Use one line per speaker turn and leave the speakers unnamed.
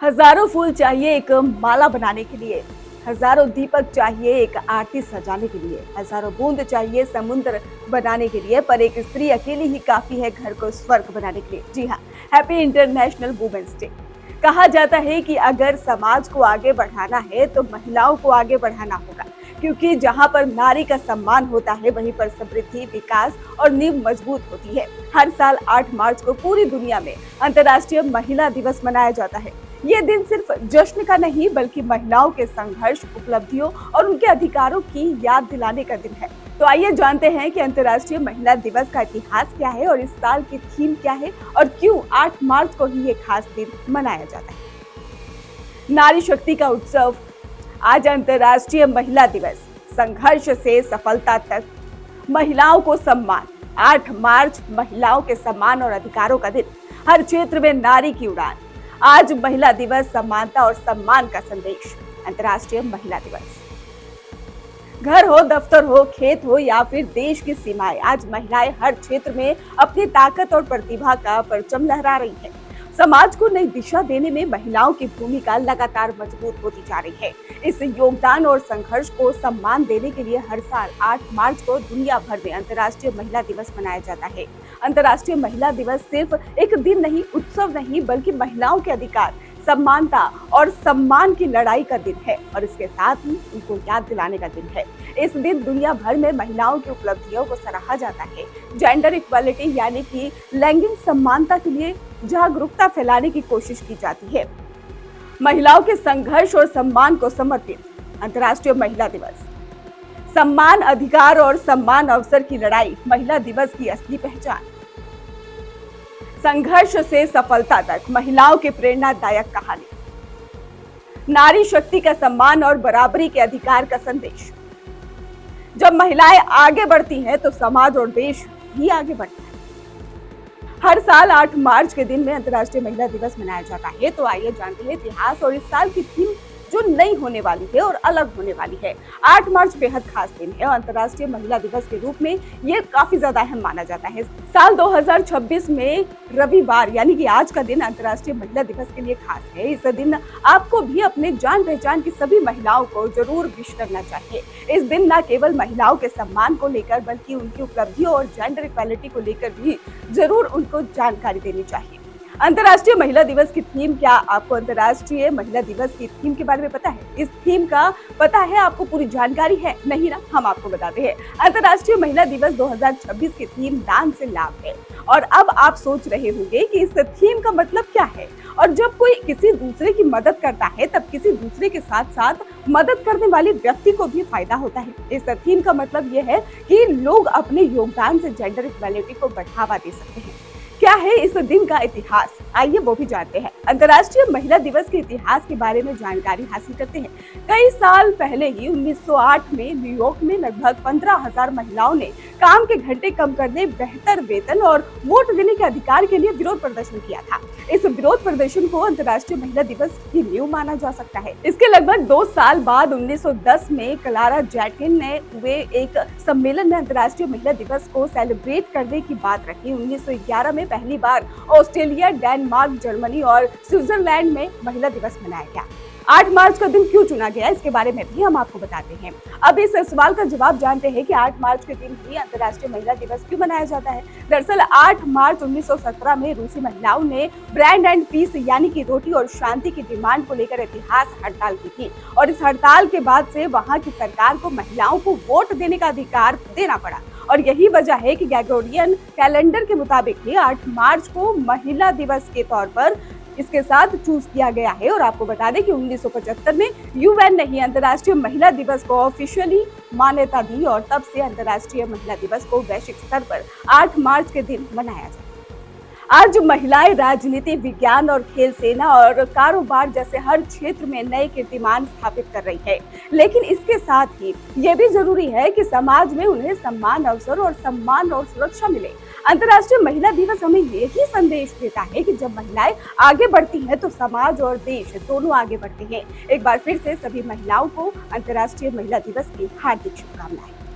हजारों फूल चाहिए एक माला बनाने के लिए, हजारों दीपक चाहिए एक आरती सजाने के लिए, हजारों बूंद चाहिए समुद्र बनाने के लिए, पर एक स्त्री अकेली ही काफी है घर को स्वर्ग बनाने के लिए। जी हाँ, हैप्पी इंटरनेशनल वुमेन्स डे। कहा जाता है कि अगर समाज को आगे बढ़ाना है तो महिलाओं को आगे बढ़ाना होगा, क्योंकि जहां पर नारी का सम्मान होता है वहीं पर समृद्धि, विकास और नींव मजबूत होती है। हर साल 8 मार्च को पूरी दुनिया में अंतर्राष्ट्रीय महिला दिवस मनाया जाता है। ये दिन सिर्फ जश्न का नहीं बल्कि महिलाओं के संघर्ष, उपलब्धियों और उनके अधिकारों की याद दिलाने का दिन है। तो आइए जानते हैं कि अंतर्राष्ट्रीय महिला दिवस का इतिहास क्या है और इस साल की थीम क्या है और क्यों 8 मार्च को ही ये खास दिन मनाया जाता है। नारी शक्ति का उत्सव। आज अंतर्राष्ट्रीय महिला दिवस, संघर्ष से सफलता तक महिलाओं को सम्मान। 8 मार्च महिलाओं के सम्मान और अधिकारों का दिन, हर क्षेत्र में नारी की उड़ान। आज महिला दिवस, समानता और सम्मान का संदेश। अंतर्राष्ट्रीय महिला दिवस। घर हो, दफ्तर हो, खेत हो या फिर देश की सीमाएं, आज महिलाएं हर क्षेत्र में अपनी ताकत और प्रतिभा का परचम लहरा रही है। समाज को नई दिशा देने में महिलाओं की भूमिका लगातार मजबूत होती जा रही है। इस योगदान और संघर्ष को सम्मान देने के लिए हर साल 8 मार्च को दुनिया भर में अंतर्राष्ट्रीय महिला दिवस मनाया जाता है। अंतर्राष्ट्रीय महिला दिवस सिर्फ एक दिन नहीं, उत्सव नहीं, बल्कि महिलाओं के अधिकार, समानता और सम्मान की लड़ाई का दिन है और इसके साथ ही उनको याद दिलाने का दिन है। इस दिन दुनिया भर में महिलाओं की उपलब्धियों को सराहा जाता है। जेंडर इक्वालिटी यानी कि लैंगिक समानता के लिए जागरूकता फैलाने की कोशिश की जाती है। महिलाओं के संघर्ष और सम्मान को समर्पित अंतर्राष्ट्रीय महिला दिवस। सम्मान, अधिकार और सम्मान अवसर की लड़ाई महिला दिवस की असली पहचान। संघर्ष से सफलता तक महिलाओं की प्रेरणादायक कहानी। नारी शक्ति का सम्मान और बराबरी के अधिकार का संदेश। जब महिलाएं आगे बढ़ती हैं तो समाज और देश भी आगे बढ़ता है। हर साल 8 मार्च के दिन में अंतर्राष्ट्रीय महिला दिवस मनाया जाता है। तो आइए जानते हैं इतिहास और इस साल की थीम जो नई होने वाली है और अलग होने वाली है। 8 मार्च बेहद खास दिन है और अंतर्राष्ट्रीय महिला दिवस के रूप में ये काफी ज्यादा अहम माना जाता है। साल 2026 में रविवार यानी कि आज का दिन अंतर्राष्ट्रीय महिला दिवस के लिए खास है। इस दिन आपको भी अपने जान पहचान की सभी महिलाओं को जरूर विश करना चाहिए। इस दिन न केवल महिलाओं के सम्मान को लेकर बल्कि उनकी उपलब्धियों और जेंडर इक्वालिटी को लेकर भी जरूर उनको जानकारी देनी चाहिए। अंतर्राष्ट्रीय महिला दिवस की थीम क्या? आपको अंतर्राष्ट्रीय महिला दिवस की थीम के बारे में पता है? इस थीम का पता है? आपको पूरी जानकारी है? नहीं ना, हम आपको बताते हैं। अंतर्राष्ट्रीय महिला दिवस 2026 की थीम दान से लाभ है। और अब आप सोच रहे होंगे कि इस थीम का मतलब क्या है। और जब कोई किसी दूसरे की मदद करता है तब किसी दूसरे के साथ साथ मदद करने वाले व्यक्ति को भी फायदा होता है। इस थीम का मतलब यह है कि लोग अपने योगदान से जेंडर इक्वालिटी को बढ़ावा दे सकते हैं। क्या है इस दिन का इतिहास? आइए वो भी जानते हैं। अंतर्राष्ट्रीय महिला दिवस के इतिहास के बारे में जानकारी हासिल करते हैं। कई साल पहले ही 1908 में न्यूयॉर्क में लगभग 15,000 महिलाओं ने काम के घंटे कम करने, बेहतर वेतन और वोट देने के अधिकार के लिए विरोध प्रदर्शन किया था। इस विरोध प्रदर्शन को अंतर्राष्ट्रीय महिला दिवस की नींव माना जा सकता है। इसके लगभग 2 साल बाद 1910 में क्लारा जैटकिन ने हुए एक सम्मेलन में अंतर्राष्ट्रीय महिला दिवस को सेलिब्रेट करने की बात रखी। 1911 में पहली बार ऑस्ट्रेलिया, डेनमार्क, जर्मनी और स्विट्जरलैंड में महिला दिवस मनाया गया। 8 मार्च का दिन क्यों चुना गया, इसके बारे में भी हम आपको बताते हैं। अब इस सवाल का जवाब जानते हैं कि 8 मार्च के दिन ही अंतर्राष्ट्रीय महिला दिवस क्यों मनाया जाता है। दरअसल 8 मार्च 1917 में रूसी महिलाओं ने ब्रेड एंड पीस यानी कि रोटी और शांति की डिमांड को लेकर इतिहास हड़ताल की थी और इस हड़ताल के बाद से वहां की सरकार को महिलाओं को वोट देने का अधिकार देना पड़ा। और यही वजह है कि ग्रेगोरियन कैलेंडर के मुताबिक ही 8 मार्च को महिला दिवस के तौर पर इसके साथ चूज किया गया है। और आपको बता दें कि 1975 में यूएन ने ही अंतर्राष्ट्रीय महिला दिवस को ऑफिशियली मान्यता दी और तब से अंतर्राष्ट्रीय महिला दिवस को वैश्विक स्तर पर 8 मार्च के दिन मनाया जाता है। आज महिलाएं राजनीति, विज्ञान और खेल, सेना और कारोबार जैसे हर क्षेत्र में नए कीर्तिमान स्थापित कर रही है। लेकिन इसके साथ ही ये भी जरूरी है कि समाज में उन्हें सम्मान, अवसर और सम्मान और सुरक्षा मिले। अंतर्राष्ट्रीय महिला दिवस हमें यही संदेश देता है कि जब महिलाएं आगे बढ़ती हैं तो समाज और देश दोनों आगे बढ़ते हैं। एक बार फिर से सभी महिलाओं को अंतर्राष्ट्रीय महिला दिवस की हार्दिक शुभकामनाएं।